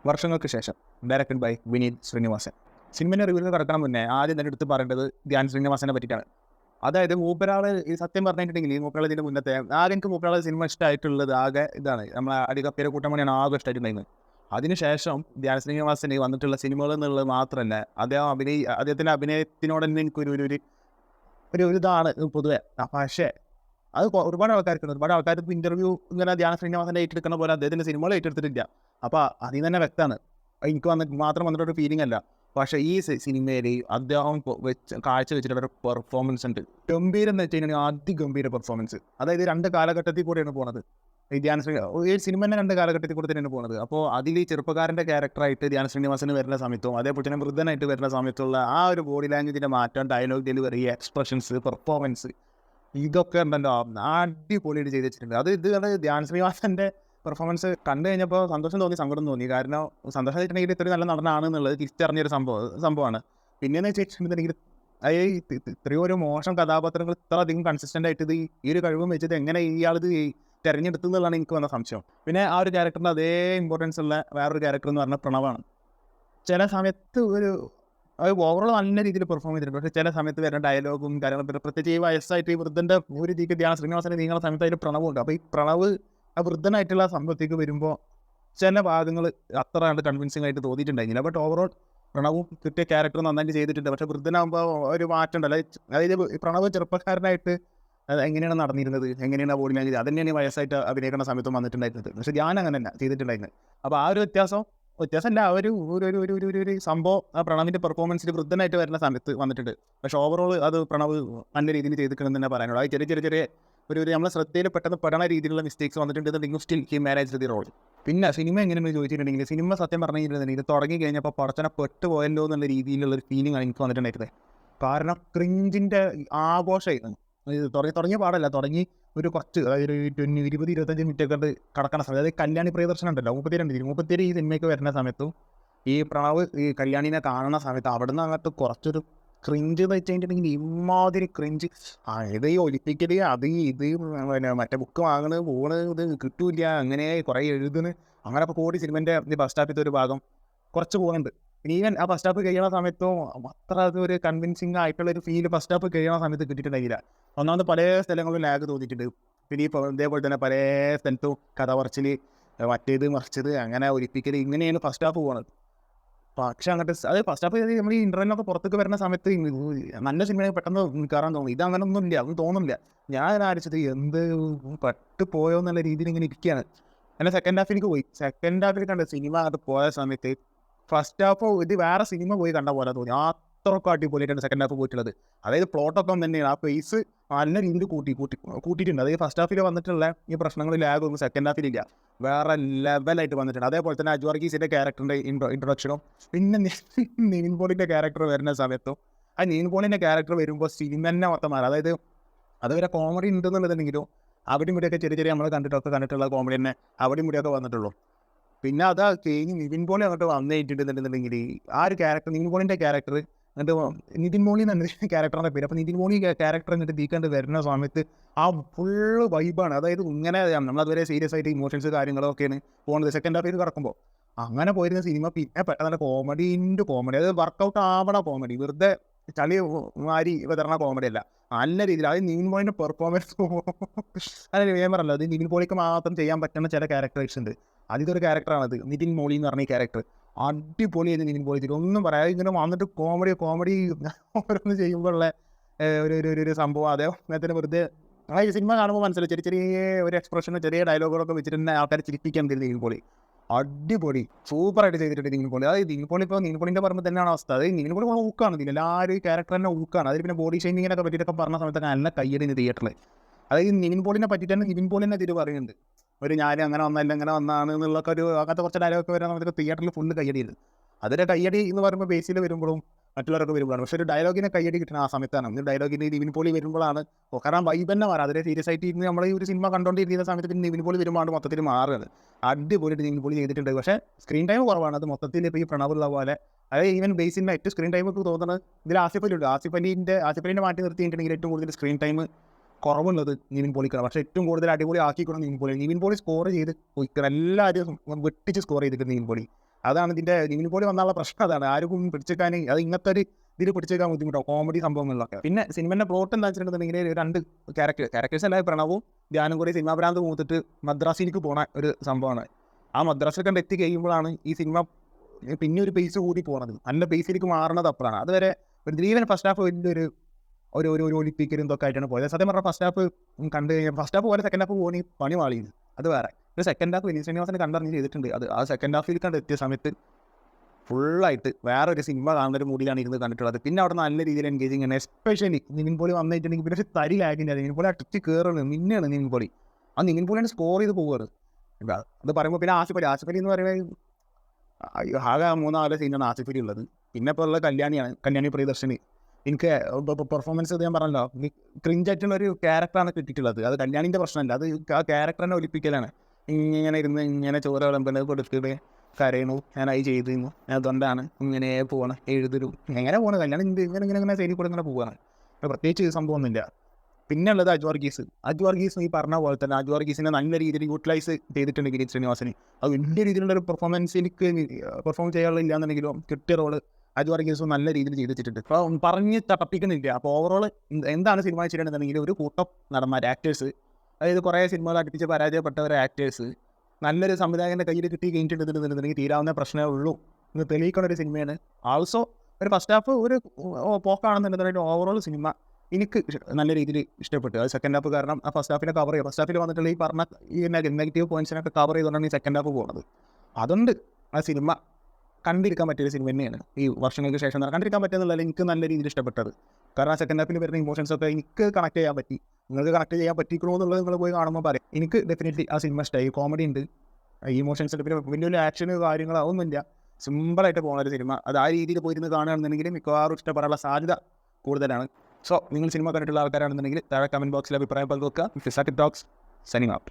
വർഷങ്ങൾക്ക് ശേഷം directed by Vineeth Sreenivasan. സിനിമയുടെ റിവ്യൂവിൽ കിടക്കണം മുന്നേ ആദ്യം തന്നെ എടുത്ത് പറയേണ്ടത് ധ്യാൻ ശ്രീനിവാസനെ പറ്റിയിട്ടാണ്. അതായത് മൂപ്പരാള് ഈ സത്യം പറഞ്ഞിട്ടുണ്ടെങ്കിൽ മൂപ്പരാൾ ഇതിൻ്റെ മുന്നത്തെ ആകെ എനിക്ക് മൂപ്പരാളെ സിനിമ ഇഷ്ടമായിട്ടുള്ളത് ആകെ ഇതാണ്, നമ്മളെ അടികപ്പേരെ കൂട്ടമണിയാണ് ആകെ ഇഷ്ടമായിട്ടുണ്ടായിരുന്നത്. അതിനുശേഷം ധ്യാൻ ശ്രീനിവാസന് വന്നിട്ടുള്ള സിനിമകൾ എന്നുള്ളത് മാത്രമല്ല, അദ്ദേഹത്തിൻ്റെ അഭിനയത്തിനോട് തന്നെ എനിക്കൊരു ഒരു ഒരു ഒരു ഇതാണ് പൊതുവെ. പക്ഷേ അത് ഒരുപാട് ആൾക്കാർക്ക് ഇൻ്റർവ്യൂ ഇങ്ങനെ ധ്യാൻ ശ്രീനിവാസൻ്റെ ഏറ്റെടുക്കുന്ന പോലെ അദ്ദേഹത്തിൻ്റെ സിനിമകൾ ഏറ്റെടുത്തിട്ടില്ല. അപ്പോൾ അതിൽ തന്നെ വ്യക്തമാണ്, എനിക്ക് മാത്രം വന്നിട്ടൊരു ഫീലിംഗ് അല്ല. പക്ഷേ ഈ സിനിമയിൽ അദ്ദേഹം കാഴ്ച വെച്ചിട്ടുള്ളൊരു പെർഫോമൻസ് ഉണ്ട്, ഗംഭീരം എന്ന് വെച്ച് കഴിഞ്ഞാൽ അതിഗംഭീര പെർഫോമൻസ്. അതായത് രണ്ട് കാലഘട്ടത്തിൽ കൂടെയാണ് പോകുന്നത് ഈ സിനിമ തന്നെ രണ്ട് കാലഘട്ടത്തിൽ കൂടെ തന്നെയാണ് പോകുന്നത്. അപ്പോൾ അതിൽ ഈ ചെറുപ്പക്കാരൻ്റെ ക്യാരക്ടറായിട്ട് ധ്യാൻ ശ്രീനിവാസന് വരുന്ന സമയത്തും അതേപോലെ തന്നെ വൃദ്ധനായിട്ട് വരുന്ന സമയത്തുള്ള ആ ഒരു ബോഡി ലാംഗ്വേജിൻ്റെ മാറ്റം, ഡയലോഗ് ഡെലിവറി, എക്സ്പ്രഷൻസ്, പെർഫോമൻസ്, ഇതൊക്കെ ഉണ്ടല്ലോ അടിപൊളിയായിട്ട് ചെയ്ത് വെച്ചിട്ടുണ്ട്. അത് ധ്യാൻ ശ്രീനിവാസൻ്റെ പെർഫോമൻസ് കണ്ടു കഴിഞ്ഞപ്പോൾ സന്തോഷം തോന്നി, സങ്കടം തോന്നി. കാരണം സന്തോഷം വെച്ചിട്ടുണ്ടെങ്കിൽ ഇത്രയും നല്ല നടനാണ് എന്നുള്ളത് തിരിച്ചറിഞ്ഞൊരു സംഭവമാണ്. പിന്നെയെന്ന് വെച്ചിട്ടുണ്ടെങ്കിൽ ഇത്രയും ഒരു മോശം കഥാപാത്രങ്ങൾ ഇത്ര അധികം കൺസിസ്റ്റൻ്റ് ആയിട്ട് ഈ ഒരു കഴിവും വെച്ചിട്ട് എങ്ങനെ ഇയാളിത് തിരഞ്ഞെടുത്തു എന്നുള്ളതാണ് എനിക്ക് വന്ന സംശയം. പിന്നെ ആ ഒരു ക്യാരക്ടറിന് അതേ ഇമ്പോർട്ടൻസ് ഉള്ള വേറൊരു ക്യാരക്ടർ എന്ന് പറഞ്ഞാൽ പ്രണവാണ്. ചില സമയത്ത് ഓവറോൾ നല്ല രീതിയിൽ പെർഫോം ചെയ്തിട്ടുണ്ട്. പക്ഷേ ചില സമയത്ത് വരുന്ന ഡയലോഗും കാര്യങ്ങളും, പ്രത്യേകിച്ച് ഈ വയസ്സായിട്ട് ഈ വൃദ്ധൻ്റെ ഒരു രീതിക്ക് ധ്യാൻ ശ്രീനിവാസനെ നീങ്ങുന്ന സമയത്ത് അതിൽ പ്രണവുണ്ട്. അപ്പോൾ ഈ പ്രണവ് ആ വൃദ്ധനായിട്ടുള്ള സംഭവത്തേക്ക് വരുമ്പോൾ ചില ഭാഗങ്ങൾ അത്ര കൺവിൻസിംഗ് ആയിട്ട് തോന്നിയിട്ടുണ്ടായിരുന്നില്ല. ബട്ട് ഓവറോൾ പ്രണവും കിട്ടിയ ക്യാരക്ടർ നന്നായിട്ട് ചെയ്തിട്ടുണ്ട്. പക്ഷേ വൃദ്ധനാകുമ്പോൾ ഒരു മാറ്റം ഉണ്ടല്ലോ. അതായത് പ്രണവ് ചെറുപ്പക്കാരനായിട്ട് എങ്ങനെയാണ് നടന്നിരുന്നത്, എങ്ങനെയാണ് ബോഡി ലാംഗ്വേജ്, അതന്നെയാണ് വയസ്സായിട്ട് അഭിനയിക്കുന്ന സമയത്തും വന്നിട്ടുണ്ടായിരുന്നത്. പക്ഷേ ഞാൻ അങ്ങനെയല്ല ചെയ്തിട്ടുണ്ടായിരുന്നത്. അപ്പോൾ ആ ഒരു വ്യത്യാസമല്ല, ഒരു സംഭവം ആ പ്രണവിൻ്റെ പെർഫോമൻസിൽ വൃദ്ധനായിട്ട് വരുന്ന സമയത്ത് വന്നിട്ടുണ്ട്. പക്ഷേ ഓവറോൾ അത് പ്രണവ് നല്ല രീതിയിൽ ചെയ്തിട്ടുണ്ടെന്ന് തന്നെ പറയാനുള്ളൂ. അത് ചെറിയ നമ്മളെ ശ്രദ്ധയിൽ പെട്ടെന്ന് പെടണ രീതിയിലുള്ള മിസ്റ്റേക്സ് വന്നിട്ടുണ്ടെന്നുണ്ടെങ്കിൽ still he manage the role. പിന്നെ സിനിമ എങ്ങനെയെന്ന് ചോദിച്ചിട്ടുണ്ടെങ്കിൽ സിനിമ സത്യം പറഞ്ഞു കഴിഞ്ഞിട്ടുണ്ടെങ്കിൽ തുടങ്ങി കഴിഞ്ഞപ്പോൾ പടച്ചനെ പെട്ടുപോയല്ലോ എന്നുള്ള രീതിയിലുള്ളൊരു ഫീലിംഗ് ആണ് എനിക്ക് വന്നിട്ടുണ്ടായിരുന്നത്. കാരണം ക്രിഞ്ചിൻ്റെ ആഘോഷമായിരുന്നു. തുടങ്ങിയ പാടല്ല, തുടങ്ങി ഒരു കുറച്ച്, അതായത് ഒരു 20-25 മിനിറ്റൊക്കെ ഉണ്ട് കടക്കണ സമയത്ത്. അതായത് കല്യാണി പ്രിയദർശനം ഉണ്ടല്ലോ, 32 ഈ സിനിമയ്ക്ക് വരുന്ന സമയത്തും ഈ പ്രണവ് ഈ കല്യാണിനെ കാണുന്ന സമയത്ത് അവിടെ നിന്ന് അങ്ങോട്ട് കുറച്ചൊരു ക്രിഞ്ച് എന്ന് വെച്ച് കഴിഞ്ഞിട്ടുണ്ടെങ്കിൽ ഇമാതിരി ക്രിഞ്ച്. ഇത് ഈ ഒലിപ്പിക്കല്, ഇത് പിന്നെ മറ്റേ ബുക്ക് വാങ്ങണ് ഇത് കിട്ടൂല, അങ്ങനെ കുറേ എഴുതുന്നു, അങ്ങനെ അപ്പോൾ കൂടി സിനിമൻ്റെ ബസ് സ്റ്റാപ്പിലത്തെ ഒരു ഭാഗം കുറച്ച് പോകുന്നുണ്ട്. പിന്നെ ഈവൻ ആ ബസ് സ്റ്റോപ്പ് കഴിയണ സമയത്തും അത്ര അതൊരു കൺവിൻസിങ് ആയിട്ടുള്ളൊരു ഫീല് ബസ് സ്റ്റോപ്പ് കഴിയണ സമയത്ത് കിട്ടിയിട്ടുണ്ടായില്ല. ഒന്നാമത് പല സ്ഥലങ്ങളിലും ലാഗ് തോന്നിയിട്ടുണ്ട്. പിന്നെ ഈ ഇതേപോലെ തന്നെ പല സ്ഥലത്തും കഥ പറച്ചിൽ, മറ്റേത് മറിച്ചത്, അങ്ങനെ ഒലിപ്പിക്കൽ, ഇങ്ങനെയാണ് ഫസ്റ്റ് ഹാഫ് പോകുന്നത്. പക്ഷെ അങ്ങോട്ട് അത് ഫസ്റ്റ് ഹാഫ് നമ്മൾ ഈ ഇൻ്റർവെല്ലൊക്കെ പുറത്തേക്ക് വരുന്ന സമയത്ത് നല്ല സിനിമയെ പെട്ടെന്ന് കയറാൻ തോന്നി. ഇത് അങ്ങനെ ഒന്നും തോന്നുന്നില്ല. ഞാൻ ആലോചിച്ചത് എന്ത് പോയോ എന്നുള്ള രീതിയിൽ ഇങ്ങനെ ഇരിക്കുകയാണ്. അങ്ങനെ സെക്കൻഡ് ഹാഫിൽ കണ്ട സിനിമ അത് പോയ സമയത്ത് ഫസ്റ്റ് ഹാഫ് ഇത് വേറെ സിനിമ പോയി കണ്ട പോലെ തോന്നി. അത്രയൊക്കെ അടിപൊളിയായിട്ടാണ് സെക്കൻഡ് ഹാഫ് പോയിട്ടുള്ളത്. അതായത് പ്ലോട്ടൊക്കെ തന്നെയാണ്, ആ പേസ് നല്ല രീതിയിൽ കൂട്ടിയിട്ടുണ്ട്. അതായത് ഫസ്റ്റ് ഹാഫിൽ വന്നിട്ടുള്ള ഈ പ്രശ്നങ്ങൾ ലാഗൊന്നും സെക്കൻഡ് ഹാഫിലില്ല, വേറെ ലെവലായിട്ട് വന്നിട്ടുണ്ട്. അതേപോലെ തന്നെ അജു വർഗീസിൻ്റെ ക്യാരക്ടറിൻ്റെ ഇൻട്രൊഡക്ഷനും പിന്നെ നിവിൻ പോളിൻ്റെ ക്യാരക്ടർ വരുന്ന സമയത്തും ആ നിവിൻ പോളിൻ്റെ ക്യാരക്ടർ വരുമ്പോൾ സിനിമ തന്നെ മൊത്തം മാറും. അതായത് അതുവരെ കോമഡി ഉണ്ടെന്നുള്ളതെങ്കിലും അവിടെയും ഇവിടെയൊക്കെ ചെറിയ നമ്മൾ കണ്ടിട്ടുള്ള കോമഡി തന്നെ അവിടെയും ഇവിടെയൊക്കെ വന്നിട്ടുള്ളൂ. പിന്നെ അതാ കഴിഞ്ഞ് നിവിൻ പോളി അങ്ങോട്ട് വന്നിട്ടുണ്ടെന്നുണ്ടെങ്കിൽ ആ ഒരു ക്യാരക്ടർ, നിവിൻ പോളിൻ്റെ ക്യാരക്ടർ എന്നിട്ട് നിതിൻ മോളി എന്നാണ് ക്യാരക്ടറിൻ്റെ പേര്. അപ്പോൾ നിതിൻ മോളി ക്യാരക്ടർ എന്നിട്ട് തീക്കണ്ട് വരുന്ന സമയത്ത് ആ ഫുള്ള് വൈബാണ്. അതായത് ഇങ്ങനെ നമ്മളതുവരെ സീരിയസ് ആയിട്ട് ഇമോഷൻസ് കാര്യങ്ങളൊക്കെയാണ് പോകുന്നത്. സെക്കൻഡ് ഹാഫിൽ കിടക്കുമ്പോൾ അങ്ങനെ പോയിരുന്ന സിനിമ പിന്നെ പെട്ടെന്ന് കോമഡി, അതായത് വർക്കൗട്ട് ആവണ കോമഡി, വെറുതെ ചളി മാരി വിതരണ കോമഡി അല്ല, നല്ല രീതിയിൽ. അത് നിവിൻ പോളിൻ്റെ പെർഫോമൻസ് അതായത് വേമറല്ലോ, അത് നിവിൻ പോളിക്ക് മാത്രം ചെയ്യാൻ പറ്റുന്ന ചില ക്യാരക്ടേഴ്സ് ഉണ്ട്. അതിതൊരു ക്യാരക്ടറാണത്, നിതിൻ മോളി എന്ന് പറഞ്ഞ ഈ ക്യാരക്ടർ അടിപൊളിയായിരുന്നു. നിവിൻ പോളി ഒന്നും പറയാതെ ഇങ്ങനെ വന്നിട്ട് കോമഡി ഓരോന്ന് ചെയ്യുമ്പോഴുള്ള ഒരു സംഭവം. അതേപോലെ വെറുതെ ആ ഈ സിനിമ കാണുമ്പോൾ മനസ്സിലായി ചെറിയ ഒരു എക്സ്പ്രഷനും ചെറിയ ഡയലോഗുകളൊക്കെ വെച്ചിട്ട് തന്നെ ആൾക്കാരെ ചിരിപ്പിക്കാൻ തരുന്ന നിവിൻ പോളി അടിപൊളി സൂപ്പറായിട്ട് ചെയ്തിട്ടുണ്ട് നിവിൻ പോളി. അതായത് നിവിൻ പോളിൻ്റെ പറയുമ്പോൾ തന്നെയാണ് അവസ്ഥ. അതായത് നിവിൻ പോളി ഊക്കാണ്, എല്ലാവരും ഈ ക്യാരക്ടർ തന്നെ ഊക്കാണ്. അതിൽ പിന്നെ ബോഡി ഷെയ്മിങ്ങിനൊക്കെ പറ്റിയിട്ടൊക്കെ പറഞ്ഞ സമയത്തൊക്കെ നല്ല കയ്യടി തിയേറ്ററിൽ. അതായത് നിവിൻ പോളിനെ പറ്റിയിട്ട് തന്നെ നിവിൻ പോളി തന്നെ പറയുന്നുണ്ട്, ഞാൻ അങ്ങനെ വന്നല്ല ഇങ്ങനെ വന്നാണ് എന്നുള്ളൊക്കെ അങ്ങനത്തെ കുറച്ച് ഡയലോഗൊക്കെ വരുന്ന സമയത്ത് തിയേറ്ററിൽ ഫുള്ള് കയ്യടിയത്. അതിൻ്റെ കയ്യടി എന്ന് പറയുമ്പോൾ ബേസിൽ വരുമ്പോഴും മറ്റുള്ളവരൊക്കെ വരുമ്പോഴാണ്. പക്ഷേ ഒരു ഡയലോഗിനെ കയ്യടി കിട്ടുന്ന ആ സമയത്താണ്. ഒരു ഡയലോഗിന് നിവിൻ പോളി വരുമ്പോഴാണ് കാരണം വൈബ് തന്നെ മാറും. അതിലെ സീരിയസ് ആയിട്ട് ഇന്ന് നമ്മൾ ഈ ഒരു സിനിമ കണ്ടുകൊണ്ടിരിക്കുന്ന സമയത്ത് പിന്നെ നിവിൻ പോളി വരുമ്പോൾ മൊത്തത്തിൽ മാറുകയാണ്. അടിപൊളിയായിട്ട് നിവിൻ പോളി ചെയ്തിട്ടുണ്ട്. പക്ഷേ സ്ക്രീൻ ടൈം കുറവാണ്. അത് മൊത്തത്തിൽ ഇപ്പോൾ ഈ പ്രണവുള്ള പോലെ, അതായത് ഈവൻ ബേസിൻ്റെ ഏറ്റവും സ്ക്രീൻ ടൈം ഒക്കെ തോന്നുന്നത് ഇതിൽ ആസിഫ് അലിയുണ്ട്. ആസിഫ് അലിനെ മാറ്റി നിർത്തിയിട്ടുണ്ടെങ്കിൽ ഏറ്റവും കൂടുതൽ സ്ക്രീൻ ടൈം കുറവുള്ളത് നിവിൻ പോളിക്കാണ്. പക്ഷേ ഏറ്റവും കൂടുതൽ അടിപൊളി ആക്കിക്കൊണ്ട് നിവിൻ പോളി സ്കോർ ചെയ്ത് പോയിക്കണം, എല്ലാവരും വെട്ടിച്ച് സ്കോർ ചെയ്തിട്ട് നിവിൻ പോളി അതാണ് നിവിൻ പോളി വന്നുള്ള പ്രശ്നം. അതാണ് ആർക്കും പിടിച്ചേക്കാൻ, അത് ഇങ്ങനത്തെ ഒരു ഇതിൽ പിടിച്ചേക്കാൻ ബുദ്ധിമുട്ടോ കോമഡി സംഭവങ്ങളിലൊക്കെ. പിന്നെ സിനിമയുടെ പ്ലോട്ട് എന്താ വെച്ചിട്ടുണ്ടെങ്കിൽ 2 ക്യാരക്ടേഴ്സ് അല്ലാതെ പ്രണവും ധ്യാനും കൂടി സിനിമാ ഭ്രാന്ത് മൂത്തിട്ട് മദ്രാസിലേക്ക് പോണ ഒരു സംഭവമാണ്. ആ മദ്രാസിൽ കണ്ട് എത്തി കഴിയുമ്പോഴാണ് ഈ സിനിമ പിന്നെ ഒരു പേസ് കൂടി പോണത്, നല്ല പേസിലേക്ക് മാറണത് അപ്പോഴാണ്. അതുവരെ ഒരു ദ്രീവൻ ഫസ്റ്റ് ഹാഫ് വലിയൊരു ഒരു ഒളിപ്പിക്കലും ഇതൊക്കെ ആയിട്ടാണ് പോയത്. സത്യം പറഞ്ഞാൽ ഫസ്റ്റ് ഹാഫ് കണ്ട് കഴിഞ്ഞാൽ ഫസ്റ്റ് ഹാഫ് പോലെ സെക്കൻഡ് ഹാഫ് പോകണി പണി വാളിയത് അത് വേറെ. ഒരു സെക്കൻഡ് ഹാഫ് വിനീത് ശ്രീനിവാസനെ കണ്ടറിഞ്ഞ് ചെയ്തിട്ടുണ്ട്. അത് ആ സെക്കൻഡ് ഹാഫിൽ കണ്ട് എത്തിയ സമയത്ത് ഫുള്ളായിട്ട് വേറെ ഒരു സിനിമ കാണുന്ന ഒരു മൂഡിലാണ് ഇരുന്ന് കണ്ടിട്ടുള്ളത്. പിന്നെ അവിടെ നല്ല രീതിയിൽ എൻഗേജിങ് ആണ്. എസ്പെഷ്യലി നിവിൻ പോളി വന്നിട്ടുണ്ടെങ്കിൽ പിന്നെ ഒരു തരി ലാഗിൻ്റെ നിവിൻ പോളി അടിച്ച് കയറുന്നത് നിന്നെയാണ് നിവിൻ പോളി. ആ നിവിൻ പോളിയാണ് സ്കോർ ചെയ്ത് പോവുകയാണ്. അത് പറയുമ്പോൾ പിന്നെ ആസിഫ് അലി എന്ന് പറയുന്നത് ആകെ 3-4 സീനാണ് ആസിഫ് അലി ഉള്ളത്. പിന്നെ ഇപ്പോൾ ഉള്ളത് കല്യാണി പ്രിയദർശിനി. എനിക്ക് പെർഫോമൻസ് ഞാൻ പറഞ്ഞല്ലോ, ക്രിഞ്ചായിട്ടുള്ള ഒരു ക്യാരക്ടറാണ് കിട്ടിയിട്ടുള്ളത്. അത് കല്യാണിൻ്റെ പ്രശ്നമല്ല, അത് ആ ക്യാരക്ടർ തന്നെ ഒലിപ്പിക്കലാണ്. ഇങ്ങനെ ചോര വിളമ്പുന്നത് കൊടുത്തിട്ട് കരയണു, ഞാൻ അത് ചെയ്തിരുന്നു, ഞാൻ അതുകൊണ്ടാണ് ഇങ്ങനെ പോകണം, എഴുതലും എങ്ങനെ പോകണം, കല്യാണം ഇങ്ങനെ സൈഡിൽ കൂടെ ഇങ്ങനെ പോവുകയാണ്. പ്രത്യേകിച്ച് സംഭവമൊന്നുമില്ല. പിന്നെ ഉള്ളത് അജു വർഗീസ് ഈ പറഞ്ഞ പോലെ തന്നെ അജു വർഗീസിനെ നല്ല രീതിയിൽ യൂട്ടിലൈസ് ചെയ്തിട്ടുണ്ട് വിനീത് ശ്രീനിവാസന്. അത് വലിയ രീതിയിലുള്ളൊരു പെർഫോമൻസിലേക്ക് പെർഫോം ചെയ്യാനുള്ള ഇല്ലാന്നുണ്ടെങ്കിലും കിട്ടിയ റോള് അജു വർഗീസും നല്ല രീതിയിൽ ചെയ്തിട്ടുണ്ട്. അപ്പോൾ പറഞ്ഞ് തപ്പിക്കുന്നില്ല. അപ്പോൾ ഓവറോൾ എന്താണ് സിനിമ ചെയ്യണമെന്നുണ്ടെങ്കിൽ ഒരു കൂട്ടം നടന്മാർ ആക്ടേഴ്സ്, അതായത് കുറേ സിനിമകൾ അടുപ്പിച്ച് പരാജയപ്പെട്ടവരെ ആക്ടേഴ്സ് നല്ലൊരു സംവിധായകൻ്റെ കയ്യിൽ കിട്ടി കഴിഞ്ഞിട്ടുണ്ടെന്നുണ്ടെങ്കിൽ തീരാവുന്ന പ്രശ്നമേ ഉള്ളൂ എന്ന് തെളിയിക്കുന്ന ഒരു സിനിമയാണ്. ആൾസോ ഒരു ഫസ്റ്റ് ഹാഫ് ഒരു പോക്കാണെന്നുണ്ടെങ്കിൽ ഓവറോൾ സിനിമ എനിക്ക് നല്ല രീതിയിൽ ഇഷ്ടപ്പെട്ടു. അത് സെക്കൻഡ് ഹാഫ് കാരണം ആ ഫസ്റ്റ് ഹാഫിനെ കവർ ചെയ്യും. ഫസ്റ്റ് ഹാഫിൽ വന്നിട്ടുള്ള ഈ പറഞ്ഞ ഈ നെഗറ്റീവ് പോയിന്റ്സിനൊക്കെ കവർ ചെയ്തുകൊണ്ടാണ് ഈ സെക്കൻഡ് ഹാഫ് പോകുന്നത്. അതുകൊണ്ട് ആ സിനിമ കണ്ടിരിക്കാൻ പറ്റിയൊരു സിനിമ തന്നെയാണ്. ഈ വർഷങ്ങൾക്ക് ശേഷം കണ്ടിരിക്കാൻ പറ്റുന്നതല്ല, എനിക്ക് നല്ല രീതിയിൽ ഇഷ്ടപ്പെട്ടത്. കാരണം ആ സെക്കൻഡ് ഹാഫിൽ വരുന്ന ഇമോഷൻസൊക്കെ എനിക്ക് കണക്ട് ചെയ്യാൻ പറ്റി. നിങ്ങൾക്ക് കണക്ട് ചെയ്യാൻ പറ്റിക്കണോ എന്നുള്ളത് നിങ്ങൾ പോയി കാണുമ്പോൾ പറയും. എനിക്ക് ഡെഫിനറ്റ്ലി ആ സിനിമ ഇഷ്ടമായി. കോമഡി ഉണ്ട്, ഇമോഷൻസ് ഉണ്ട്, പിന്നെ വലിയ ആക്ഷന് കാര്യങ്ങളൊന്നുമില്ല, സിമ്പിളായിട്ട് പോകുന്ന ഒരു സിനിമ. അത് ആ രീതിയിൽ പോയിരുന്ന് കാണുകയാണെന്നുണ്ടെങ്കിൽ മിക്കവാറും ഇഷ്ടപ്പെടാനുള്ള സാധ്യത കൂടുതലാണ്. സോ നിങ്ങൾ സിനിമ കണ്ടിട്ടുള്ള ആൾക്കാരാണെന്നുണ്ടെങ്കിൽ താഴെ കമൻറ്റ് ബോക്സിൽ അഭിപ്രായം പങ്കുവെക്കുക. ഫിസാക്കി ടോക്സ് സൈനിങ് ഔട്ട്.